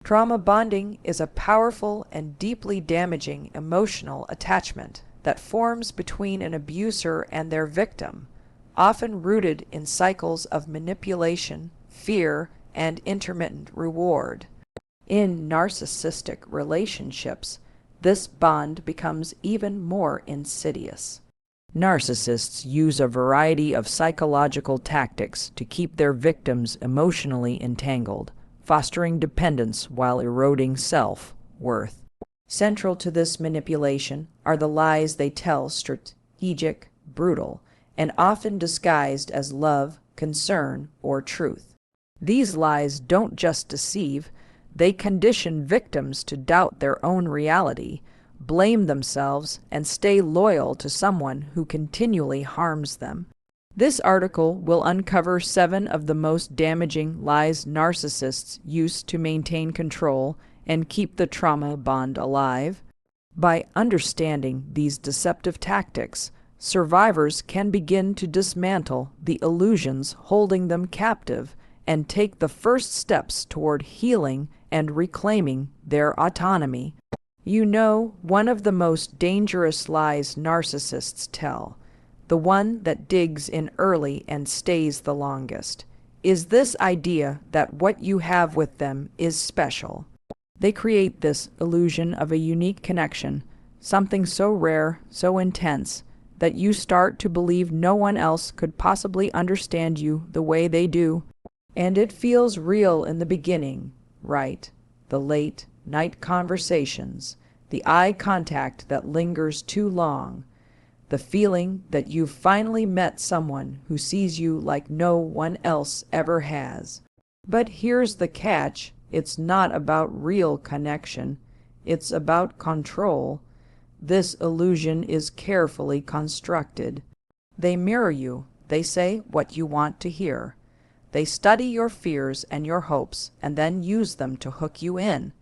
Trauma bonding is a powerful and deeply damaging emotional attachment that forms between an abuser and their victim, often rooted in cycles of manipulation, fear, and intermittent reward. In narcissistic relationships, this bond becomes even more insidious. Narcissists use a variety of psychological tactics to keep their victims emotionally entangled, fostering dependence while eroding self-worth. Central to this manipulation are the lies they tell, strategic, brutal, and often disguised as love, concern, or truth. These lies don't just deceive, they condition victims to doubt their own reality, blame themselves, and stay loyal to someone who continually harms them. This article will uncover 7 of the most damaging lies narcissists use to maintain control and keep the trauma bond alive. By understanding these deceptive tactics, survivors can begin to dismantle the illusions holding them captive and take the first steps toward healing and reclaiming their autonomy. You know, one of the most dangerous lies narcissists tell, the one that digs in early and stays the longest, is this idea that what you have with them is special. They create this illusion of a unique connection, something so rare, so intense, that you start to believe no one else could possibly understand you the way they do. And it feels real in the beginning, right? The late night conversations, the eye contact that lingers too long, the feeling that you've finally met someone who sees you like no one else ever has. But here's the catch, it's not about real connection, it's about control. This illusion is carefully constructed. They mirror you, they say what you want to hear. They study your fears and your hopes and then use them to hook you in.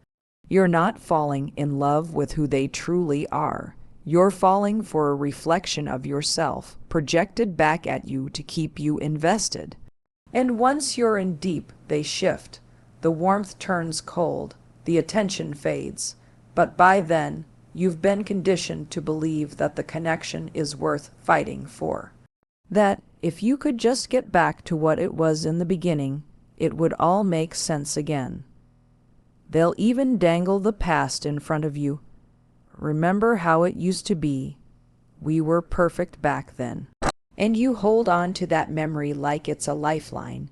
You're not falling in love with who they truly are. You're falling for a reflection of yourself, projected back at you to keep you invested. And once you're in deep, they shift. The warmth turns cold, the attention fades. But by then, you've been conditioned to believe that the connection is worth fighting for. That if you could just get back to what it was in the beginning, it would all make sense again. They'll even dangle the past in front of you. Remember how it used to be. We were perfect back then. And you hold on to that memory like it's a lifeline.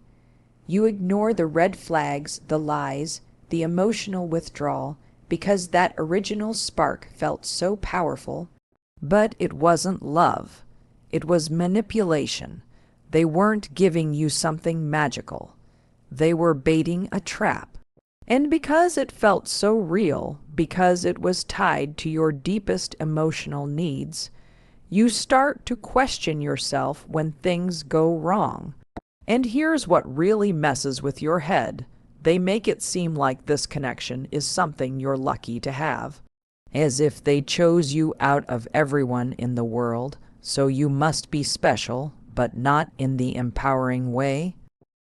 You ignore the red flags, the lies, the emotional withdrawal, because that original spark felt so powerful. But it wasn't love. It was manipulation. They weren't giving you something magical. They were baiting a trap. And because it felt so real, because it was tied to your deepest emotional needs, you start to question yourself when things go wrong. And here's what really messes with your head. They make it seem like this connection is something you're lucky to have, as if they chose you out of everyone in the world, so you must be special, but not in the empowering way.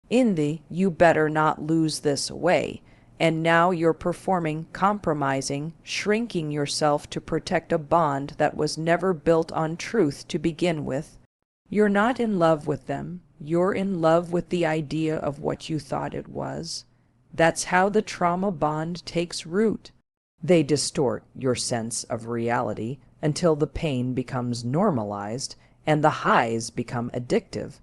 In the "you better not lose this" way. And now you're performing, compromising, shrinking yourself to protect a bond that was never built on truth to begin with. You're not in love with them. You're in love with the idea of what you thought it was. That's how the trauma bond takes root. They distort your sense of reality until the pain becomes normalized and the highs become addictive.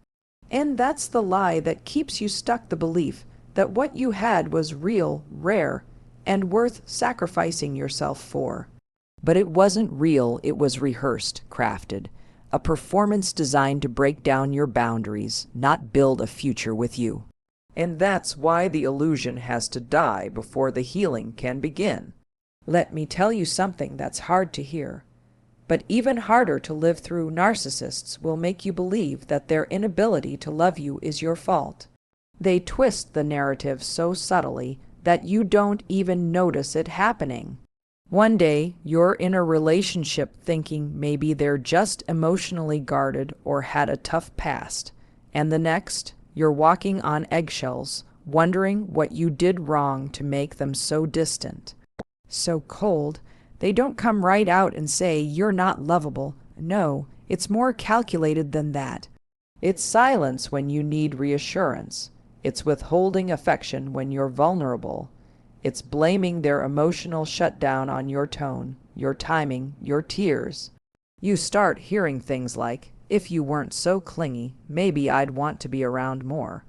And that's the lie that keeps you stuck, the belief that what you had was real, rare, and worth sacrificing yourself for. But it wasn't real, it was rehearsed, crafted. A performance designed to break down your boundaries, not build a future with you. And that's why the illusion has to die before the healing can begin. Let me tell you something that's hard to hear. But even harder to live through. Narcissists will make you believe that their inability to love you is your fault. They twist the narrative so subtly that you don't even notice it happening. One day, you're in a relationship thinking maybe they're just emotionally guarded or had a tough past, and the next, you're walking on eggshells, wondering what you did wrong to make them so distant, so cold. They don't come right out and say, "You're not lovable." No, it's more calculated than that. It's silence when you need reassurance. It's withholding affection when you're vulnerable. It's blaming their emotional shutdown on your tone, your timing, your tears. You start hearing things like, "If you weren't so clingy, maybe I'd want to be around more."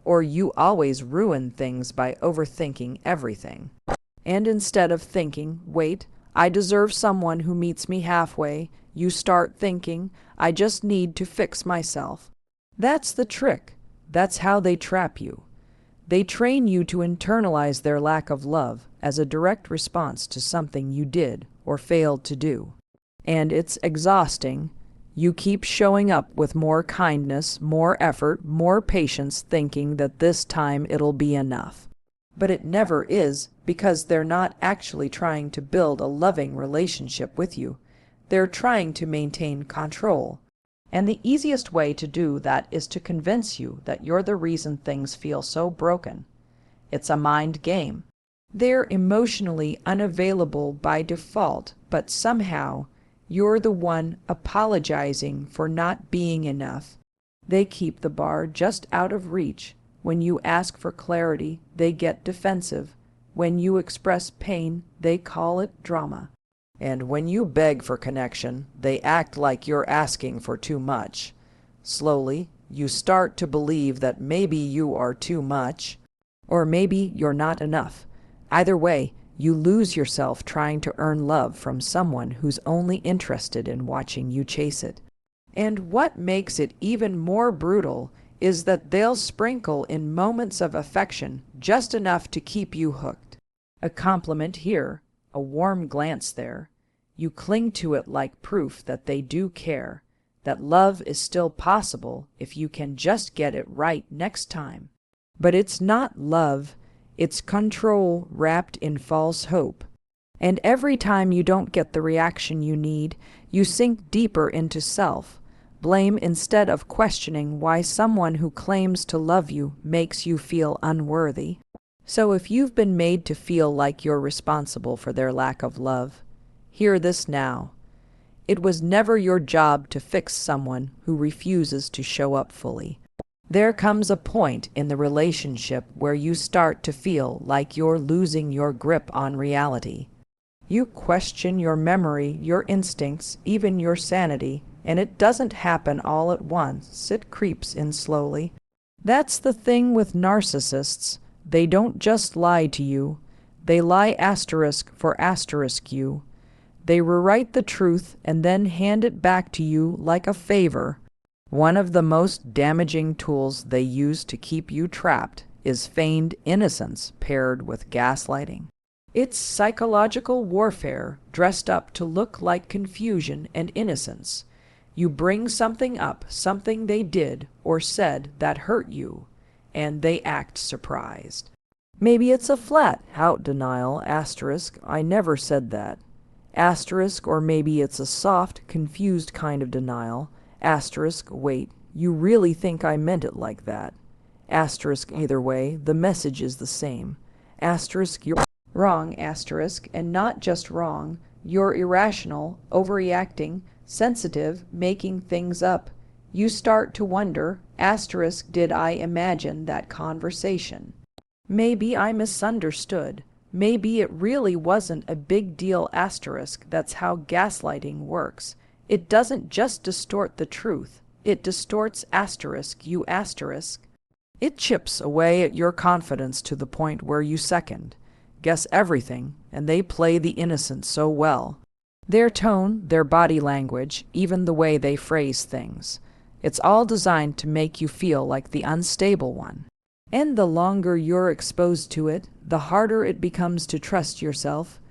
Or "You always ruin things by overthinking everything." And instead of thinking, "Wait, I deserve someone who meets me halfway," you start thinking, "I just need to fix myself." That's the trick. That's how they trap you. They train you to internalize their lack of love as a direct response to something you did or failed to do. And it's exhausting. You keep showing up with more kindness, more effort, more patience, thinking that this time it'll be enough. But it never is, because they're not actually trying to build a loving relationship with you. They're trying to maintain control. And the easiest way to do that is to convince you that you're the reason things feel so broken. It's a mind game. They're emotionally unavailable by default, but somehow you're the one apologizing for not being enough. They keep the bar just out of reach. When you ask for clarity, they get defensive. When you express pain, they call it drama. And when you beg for connection, they act like you're asking for too much. Slowly, you start to believe that maybe you are too much, or maybe you're not enough. Either way, you lose yourself trying to earn love from someone who's only interested in watching you chase it. And what makes it even more brutal is that they'll sprinkle in moments of affection just enough to keep you hooked. A compliment here, a warm glance there. You cling to it like proof that they do care, that love is still possible if you can just get it right next time. But it's not love, it's control wrapped in false hope. And every time you don't get the reaction you need, you sink deeper into self. Blame instead of questioning why someone who claims to love you makes you feel unworthy. So if you've been made to feel like you're responsible for their lack of love, hear this now. It was never your job to fix someone who refuses to show up fully. There comes a point in the relationship where you start to feel like you're losing your grip on reality. You question your memory, your instincts, even your sanity, and it doesn't happen all at once. It creeps in slowly. That's the thing with narcissists. They don't just lie to you. They lie asterisk for asterisk you. They rewrite the truth and then hand it back to you like a favor. One of the most damaging tools they use to keep you trapped is feigned innocence paired with gaslighting. It's psychological warfare dressed up to look like confusion and innocence. You bring something up, something they did or said that hurt you, and they act surprised. Maybe it's a flat-out denial, asterisk, "I never said that." Asterisk, or maybe it's a soft, confused kind of denial. Asterisk, "Wait, you really think I meant it like that?" Asterisk, either way, the message is the same. Asterisk, you're wrong, asterisk, and not just wrong. You're irrational, overreacting, sensitive, making things up. You start to wonder, asterisk, did I imagine that conversation? Maybe I misunderstood. Maybe it really wasn't a big deal, asterisk. That's how gaslighting works. It doesn't just distort the truth. It distorts asterisk, you asterisk. It chips away at your confidence to the point where you second, guess everything, and they play the innocent so well. Their tone, their body language, even the way they phrase things. It's all designed to make you feel like the unstable one. And the longer you're exposed to it, the harder it becomes to trust yourself.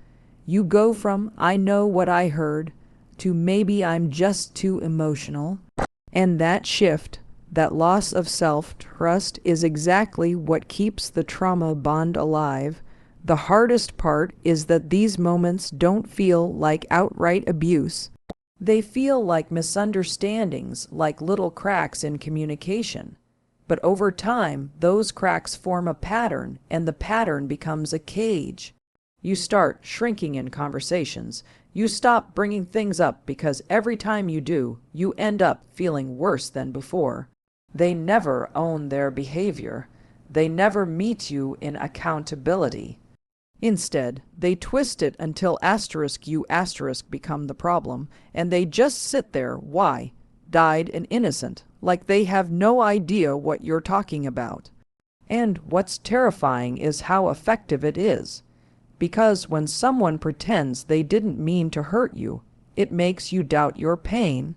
You go from, "I know what I heard," to "maybe I'm just too emotional." And that shift, that loss of self-trust, is exactly what keeps the trauma bond alive. The hardest part is that these moments don't feel like outright abuse. They feel like misunderstandings, like little cracks in communication. But over time, those cracks form a pattern, and the pattern becomes a cage. You start shrinking in conversations. You stop bringing things up because every time you do, you end up feeling worse than before. They never own their behavior. They never meet you in accountability. Instead, they twist it until you become the problem, and they just sit there, why? Died and innocent, like they have no idea what you're talking about. And what's terrifying is how effective it is. Because when someone pretends they didn't mean to hurt you, it makes you doubt your pain.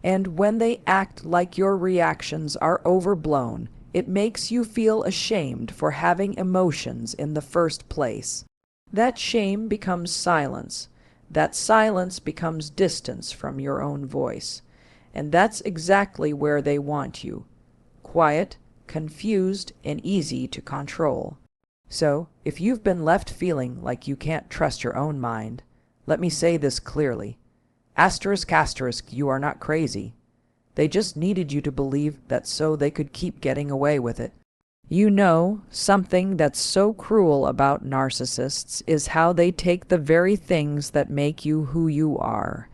And when they act like your reactions are overblown, it makes you feel ashamed for having emotions in the first place. That shame becomes silence. That silence becomes distance from your own voice. And that's exactly where they want you. Quiet, confused, and easy to control. So, if you've been left feeling like you can't trust your own mind, let me say this clearly. You are not crazy. They just needed you to believe that so they could keep getting away with it. You know, something that's so cruel about narcissists is how they take the very things that make you who you are.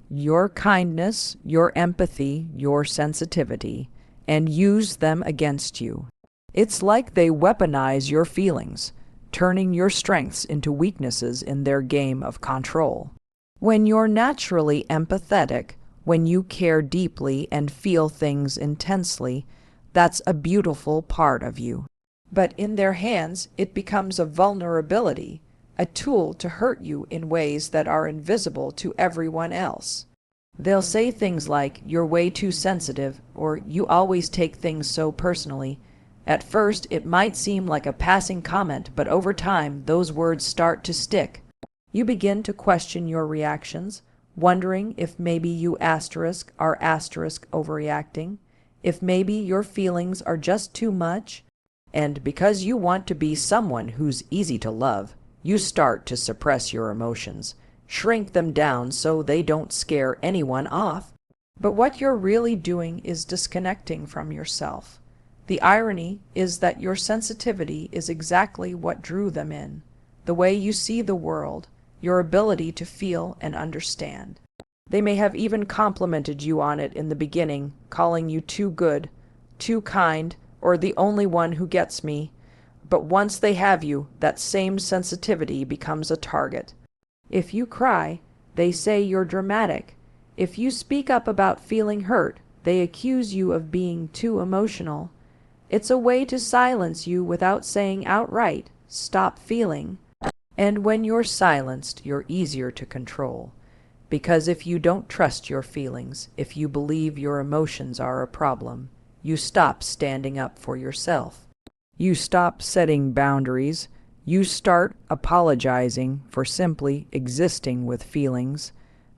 Your kindness, your empathy, your sensitivity, and use them against you. It's like they weaponize your feelings, turning your strengths into weaknesses in their game of control. When you're naturally empathetic, when you care deeply and feel things intensely, that's a beautiful part of you. But in their hands, it becomes a vulnerability, a tool to hurt you in ways that are invisible to everyone else. They'll say things like, "You're way too sensitive," or "You always take things so personally." At first, it might seem like a passing comment, but over time, those words start to stick. You begin to question your reactions, wondering if maybe you are overreacting, if maybe your feelings are just too much. And because you want to be someone who's easy to love, you start to suppress your emotions, shrink them down so they don't scare anyone off. But what you're really doing is disconnecting from yourself. The irony is that your sensitivity is exactly what drew them in, the way you see the world, your ability to feel and understand. They may have even complimented you on it in the beginning, calling you too good, too kind, or the only one who gets me. But once they have you, that same sensitivity becomes a target. If you cry, they say you're dramatic. If you speak up about feeling hurt, they accuse you of being too emotional. It's a way to silence you without saying outright, "Stop feeling." And when you're silenced, you're easier to control. Because if you don't trust your feelings, if you believe your emotions are a problem, you stop standing up for yourself. You stop setting boundaries. You start apologizing for simply existing with feelings.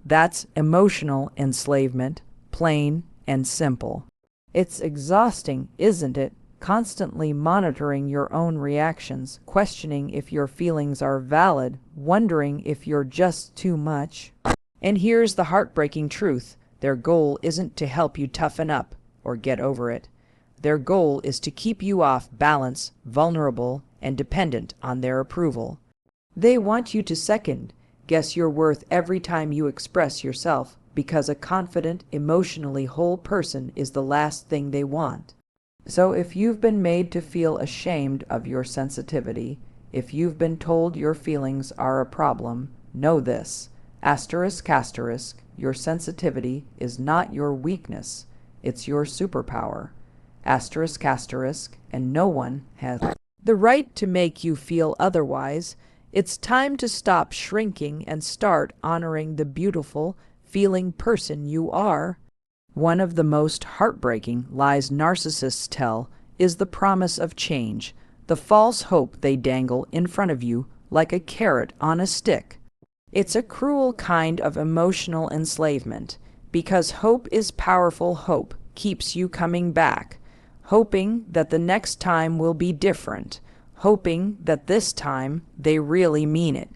That's emotional enslavement, plain and simple. It's exhausting, isn't it? Constantly monitoring your own reactions, questioning if your feelings are valid, wondering if you're just too much. And here's the heartbreaking truth. Their goal isn't to help you toughen up or get over it. Their goal is to keep you off balance, vulnerable, and dependent on their approval. They want you to second guess your worth every time you express yourself, because a confident, emotionally whole person is the last thing they want. So if you've been made to feel ashamed of your sensitivity, if you've been told your feelings are a problem, know this. Your sensitivity is not your weakness, it's your superpower. And no one has the right to make you feel otherwise. It's time to stop shrinking and start honoring the beautiful, feeling person you are. One of the most heartbreaking lies narcissists tell is the promise of change, the false hope they dangle in front of you like a carrot on a stick. It's a cruel kind of emotional enslavement, because hope is powerful. Hope keeps you coming back, hoping that the next time will be different, hoping that this time they really mean it.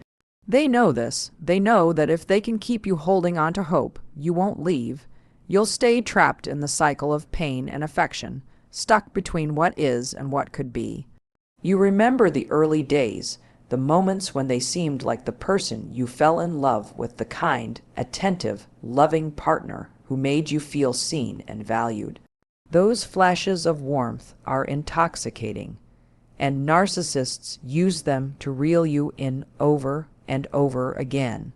They know this. They know that if they can keep you holding on to hope, you won't leave. You'll stay trapped in the cycle of pain and affection, stuck between what is and what could be. You remember the early days, the moments when they seemed like the person you fell in love with, the kind, attentive, loving partner who made you feel seen and valued. Those flashes of warmth are intoxicating, and narcissists use them to reel you in over and over again.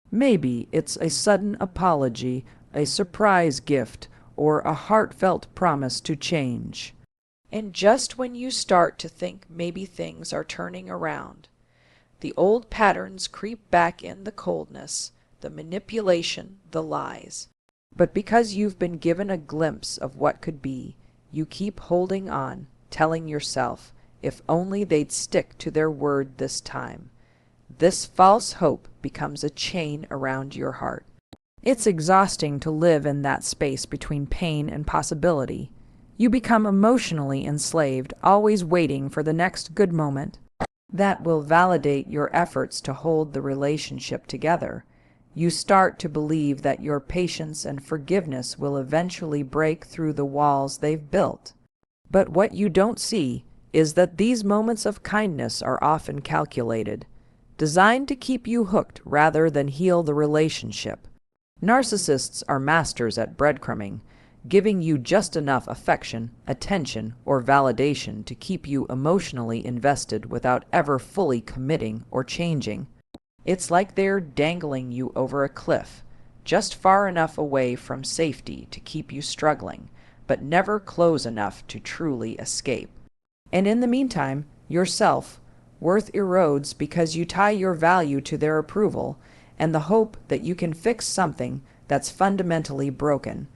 Maybe it's a sudden apology, a surprise gift, or a heartfelt promise to change. And just when you start to think maybe things are turning around, the old patterns creep back in: the coldness, the manipulation, the lies. But because you've been given a glimpse of what could be, you keep holding on, telling yourself, if only they'd stick to their word this time. This false hope becomes a chain around your heart. It's exhausting to live in that space between pain and possibility. You become emotionally enslaved, always waiting for the next good moment that will validate your efforts to hold the relationship together. You start to believe that your patience and forgiveness will eventually break through the walls they've built. But what you don't see is that these moments of kindness are often calculated, designed to keep you hooked rather than heal the relationship. Narcissists are masters at breadcrumbing, giving you just enough affection, attention, or validation to keep you emotionally invested without ever fully committing or changing. It's like they're dangling you over a cliff, just far enough away from safety to keep you struggling, but never close enough to truly escape. And in the meantime, your self-worth erodes because you tie your value to their approval and the hope that you can fix something that's fundamentally broken.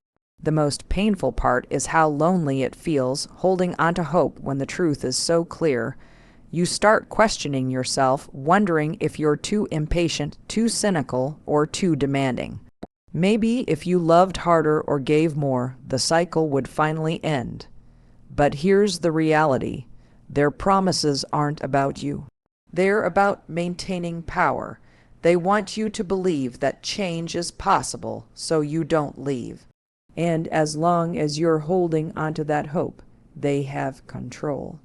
The most painful part is how lonely it feels holding onto hope when the truth is so clear. You start questioning yourself, wondering if you're too impatient, too cynical, or too demanding. Maybe if you loved harder or gave more, the cycle would finally end. But here's the reality. Their promises aren't about you. They're about maintaining power. They want you to believe that change is possible so you don't leave. And as long as you're holding onto that hope, they have control.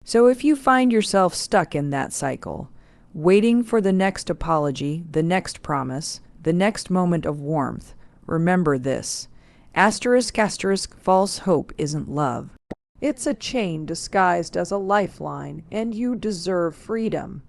So if you find yourself stuck in that cycle, waiting for the next apology, the next promise, the next moment of warmth, remember this: asterisk, asterisk, false hope isn't love. It's a chain disguised as a lifeline, and you deserve freedom.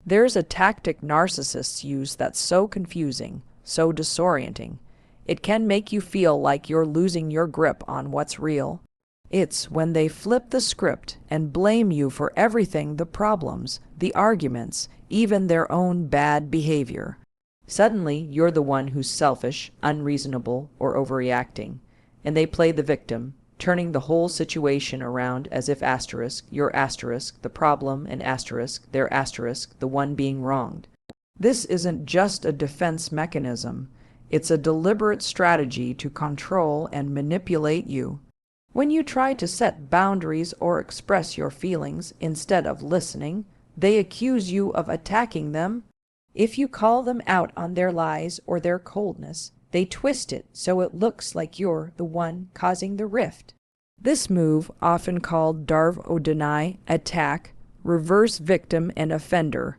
There's a tactic narcissists use that's so confusing, so disorienting. It can make you feel like you're losing your grip on what's real. It's when they flip the script and blame you for everything: the problems, the arguments, even their own bad behavior. Suddenly, you're the one who's selfish, unreasonable, or overreacting, and they play the victim, turning the whole situation around as if asterisk, you're asterisk, the problem, and asterisk, they're asterisk, the one being wronged. This isn't just a defense mechanism. It's a deliberate strategy to control and manipulate you. When you try to set boundaries or express your feelings instead of listening, they accuse you of attacking them. If you call them out on their lies or their coldness, they twist it so it looks like you're the one causing the rift. This move, often called darve ou deny, attack, reverse victim and offender,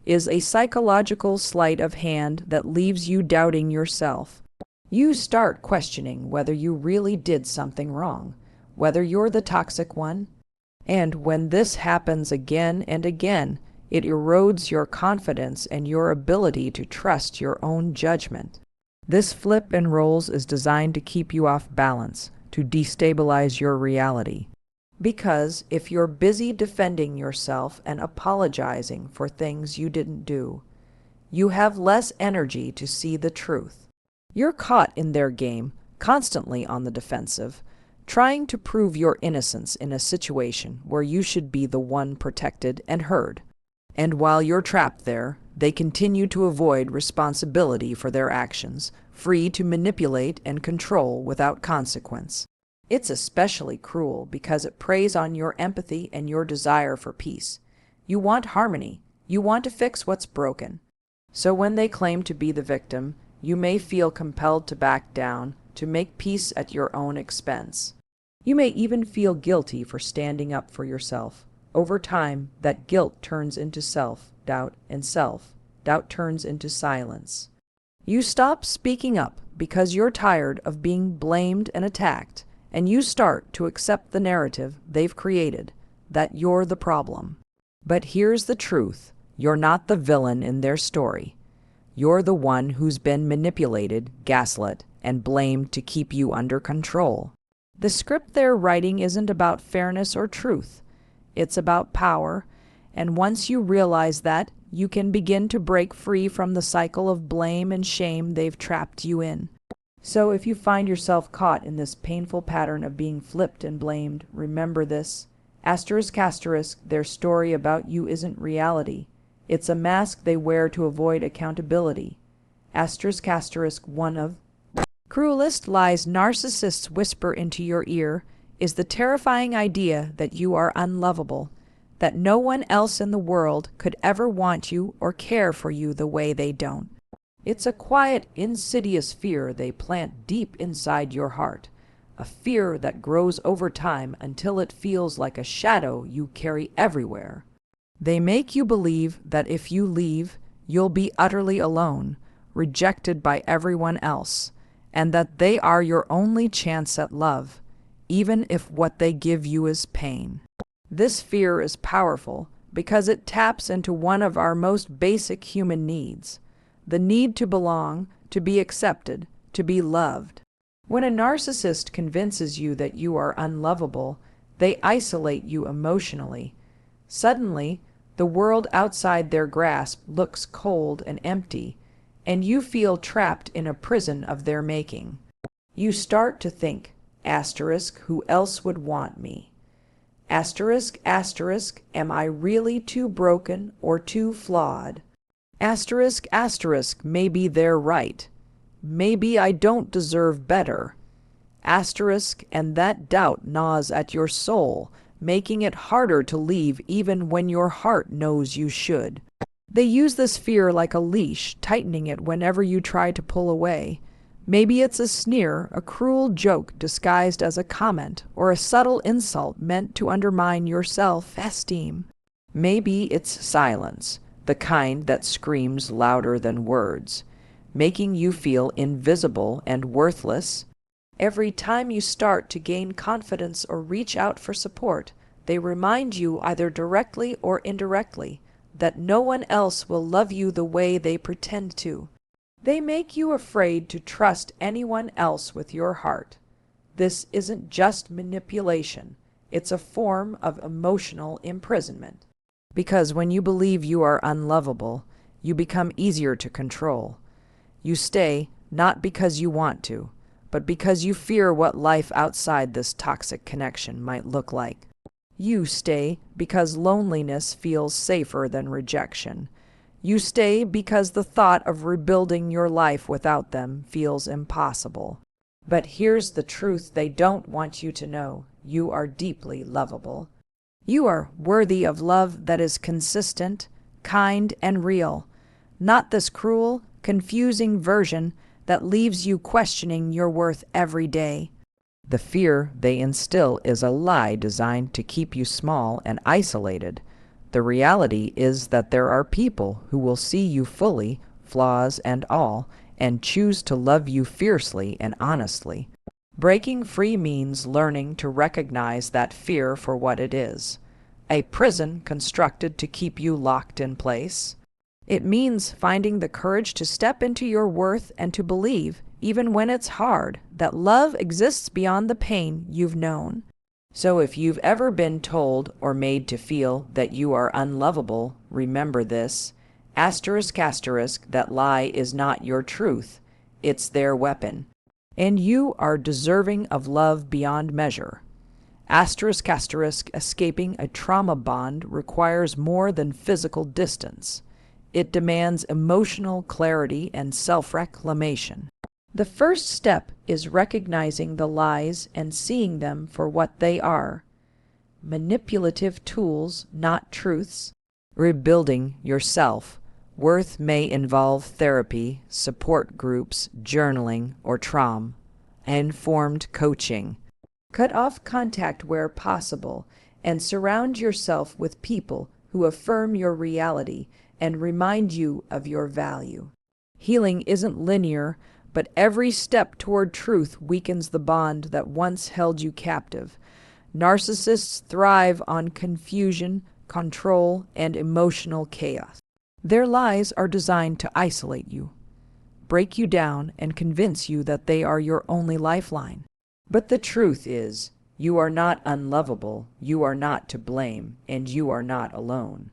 is a psychological sleight of hand that leaves you doubting yourself. You start questioning whether you really did something wrong, whether you're the toxic one. And when this happens again and again, it erodes your confidence and your ability to trust your own judgment. This flip and rolls is designed to keep you off balance, to destabilize your reality. Because if you're busy defending yourself and apologizing for things you didn't do, you have less energy to see the truth. You're caught in their game, constantly on the defensive, trying to prove your innocence in a situation where you should be the one protected and heard. And while you're trapped there, they continue to avoid responsibility for their actions, free to manipulate and control without consequence. It's especially cruel because it preys on your empathy and your desire for peace. You want harmony. You want to fix what's broken. So when they claim to be the victim, you may feel compelled to back down, to make peace at your own expense. You may even feel guilty for standing up for yourself. Over time, that guilt turns into self-doubt, and self-doubt turns into silence. You stop speaking up because you're tired of being blamed and attacked, and you start to accept the narrative they've created, that you're the problem. But here's the truth. You're not the villain in their story. You're the one who's been manipulated, gaslit, and blamed to keep you under control. The script they're writing isn't about fairness or truth. It's about power, and once you realize that, you can begin to break free from the cycle of blame and shame they've trapped you in. So if you find yourself caught in this painful pattern of being flipped and blamed, remember this. Asterisk, asterisk, their story about you isn't reality. It's a mask they wear to avoid accountability. Asterisk, asterisk, one of cruelest lies narcissists whisper into your ear is the terrifying idea that you are unlovable, that no one else in the world could ever want you or care for you the way they don't. It's a quiet, insidious fear they plant deep inside your heart, a fear that grows over time until it feels like a shadow you carry everywhere. They make you believe that if you leave, you'll be utterly alone, rejected by everyone else, and that they are your only chance at love, even if what they give you is pain. This fear is powerful because it taps into one of our most basic human needs, the need to belong, to be accepted, to be loved. When a narcissist convinces you that you are unlovable, they isolate you emotionally. Suddenly, the world outside their grasp looks cold and empty, and you feel trapped in a prison of their making. You start to think, asterisk, who else would want me? Asterisk, asterisk, am I really too broken or too flawed? Asterisk, asterisk, maybe they're right. Maybe I don't deserve better. Asterisk, and that doubt gnaws at your soul, making it harder to leave even when your heart knows you should. They use this fear like a leash, tightening it whenever you try to pull away. Maybe it's a sneer, a cruel joke disguised as a comment, or a subtle insult meant to undermine your self-esteem. Maybe it's silence, the kind that screams louder than words, making you feel invisible and worthless. Every time you start to gain confidence or reach out for support, they remind you either directly or indirectly that no one else will love you the way they pretend to. They make you afraid to trust anyone else with your heart. This isn't just manipulation. It's a form of emotional imprisonment. Because when you believe you are unlovable, you become easier to control. You stay not because you want to, but because you fear what life outside this toxic connection might look like. You stay because loneliness feels safer than rejection. You stay because the thought of rebuilding your life without them feels impossible. But here's the truth they don't want you to know. You are deeply lovable. You are worthy of love that is consistent, kind, and real, not this cruel, confusing version that leaves you questioning your worth every day. The fear they instill is a lie designed to keep you small and isolated. The reality is that there are people who will see you fully, flaws and all, and choose to love you fiercely and honestly. Breaking free means learning to recognize that fear for what it is, a prison constructed to keep you locked in place. It means finding the courage to step into your worth and to believe, even when it's hard, that love exists beyond the pain you've known. So if you've ever been told or made to feel that you are unlovable, remember this. Asterisk, asterisk, that lie is not your truth. It's their weapon. And you are deserving of love beyond measure. Asterisk, asterisk, escaping a trauma bond requires more than physical distance. It demands emotional clarity and self-reclamation. The first step is recognizing the lies and seeing them for what they are. Manipulative tools, not truths. Rebuilding yourself. Worth may involve therapy, support groups, journaling, or trauma-informed coaching. Cut off contact where possible and surround yourself with people who affirm your reality and remind you of your value. Healing isn't linear, but every step toward truth weakens the bond that once held you captive. Narcissists thrive on confusion, control, and emotional chaos. Their lies are designed to isolate you, break you down, and convince you that they are your only lifeline. But the truth is, you are not unlovable, you are not to blame, and you are not alone.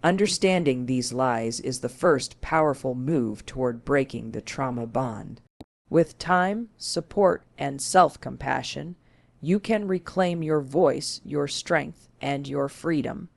Understanding these lies is the first powerful move toward breaking the trauma bond. With time, support, and self-compassion, you can reclaim your voice, your strength, and your freedom.